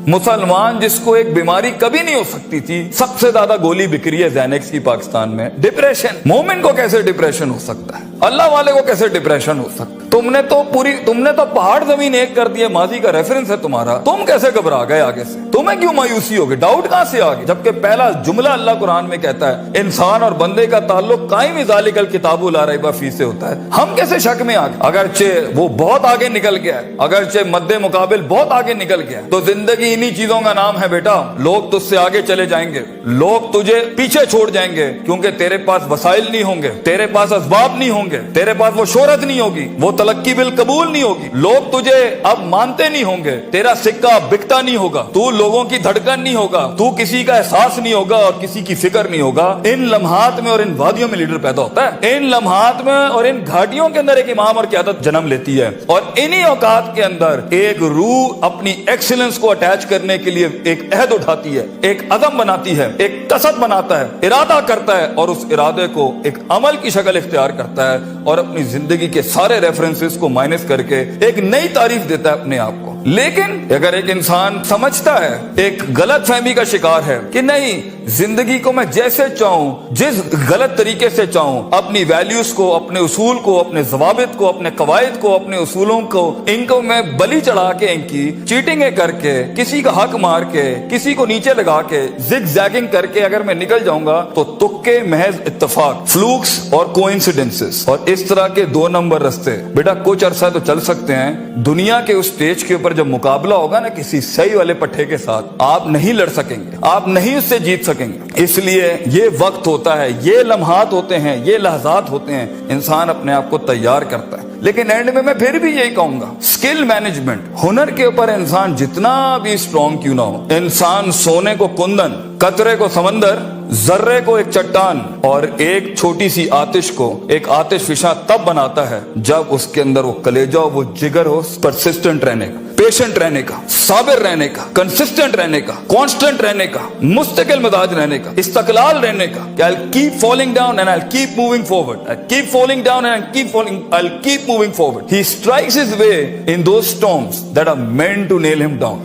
मुसलमान जिसको एक बीमारी कभी नहीं हो सकती थी, सबसे ज्यादा गोली बिक रही है ज़ैनेक्स की पाकिस्तान में। डिप्रेशन, मोमिन को कैसे डिप्रेशन हो सकता है? अल्लाह वाले को कैसे डिप्रेशन हो सकता है? तुमने तो पहाड़ जमीन एक कर दिए, माजी का रेफरेंस है तुम्हारा, तुम कैसे घबरा गए आगे से? तुम्हें क्यों मायूसी हो गई? डाउट कहां से आ गई? जबकि पहला जुमला अल्लाह कुरान में कहता है इंसान और बंदे का ताल्लुक कायम ज़ालिकल किताबु ला रैब फीह से होता है। हम कैसे शक में आ गए? अगरचे वो बहुत आगे निकल गया है, अगरचे मद्दे मुकाबिल बहुत आगे निकल गया है, तो जिंदगी इन्हीं चीजों का नाम है बेटा। लोग तुझसे आगे चले जाएंगे, लोग तुझे पीछे छोड़ जाएंगे, क्योंकि तेरे पास वसाइल नहीं होंगे, तेरे पास असबाब नहीं होंगे, तेरे पास वो शोहरत नहीं होगी, वो तलक्की बिल कबूल नहीं होगी, लोग तुझे अब मानते नहीं होंगे, तेरा सिक्का बिकता नहीं होगा, तू लोगों की धड़कन नहीं होगा, तू किसी का एहसास नहीं होगा और किसी की फिक्र नहीं होगा। इन लम्हात में और इन वादियों में लीडर पैदा होता है, इन लम्हात में और इन घाटियों के अंदर एक इमाम और क़यादत जन्म लेती है, और इन्हीं औकात के अंदर एक रूह अपनी एक्सीलेंस को अटैच करने के लिए एक अहद उठाती है, एक अज़म बनाती है, एक कसद बनाता है, इरादा करता है, और उस इरादे को एक अमल की शक्ल इख्तियार करता है और अपनी जिंदगी के सारे रेफरेंसेस को माइनस करके एक नई तारीफ देता है अपने आप को। लेकिन अगर एक इंसान समझता है, एक गलत फहमी का शिकार है कि नहीं, जिंदगी को मैं जैसे चाहूं, जिस गलत तरीके से चाहूं, अपनी वैल्यूज को, अपने उसूल को, अपने जवाबित को, अपने कवायद को, अपने उसूलों को, इनको मैं बलि चढ़ा के, इनकी चीटिंगें करके, किसी का हक मार के, किसी को नीचे लगा के, जिग जैगिंग करके अगर मैं निकल जाऊंगा तो तुक्के, महज इत्तेफाक, फ्लूक्स और कोइंसिडेंसेस, और इस तरह के 2 नंबर रास्ते बेटा कुछ अरसा तो चल सकते हैं। दुनिया के उस स्टेज के ऊपर जब मुकाबला होगा ना किसी सही वाले पट्टे के साथ, आप नहीं लड़ सकेंगे, आप नहीं उससे जीत सकेंगे। इसलिए ये वक्त होता है, ये लम्हात होते हैं, ये लहजात होते हैं, इंसान अपने आप को तैयार करता है। लेकिन एंड में मैं फिर भी यही कहूंगा, स्किल मैनेजमेंट, हुनर के ऊपर इंसान जितना भी स्ट्रॉन्ग क्यों ना हो, इंसान सोने को कुंदन, कतरे को समंदर, जर्रे को एक चट्टान और एक छोटी सी आतिश को एक आतिश फिशा तब बनाता है जब उसके अंदर वो कलेजा, वो जिगर हो, परसिस्टेंट रहने का, पेशेंट रहने का, साबिर रहने का, कंसिस्टेंट रहने का, कांस्टेंट रहने का, मुस्तकिल मिजाज रहने का, इस्तकलाल रहने का। I'll keep falling down and I'll keep moving forward. I'll keep falling down and I'll keep moving forward. He strikes his way in those storms that are meant to nail him down.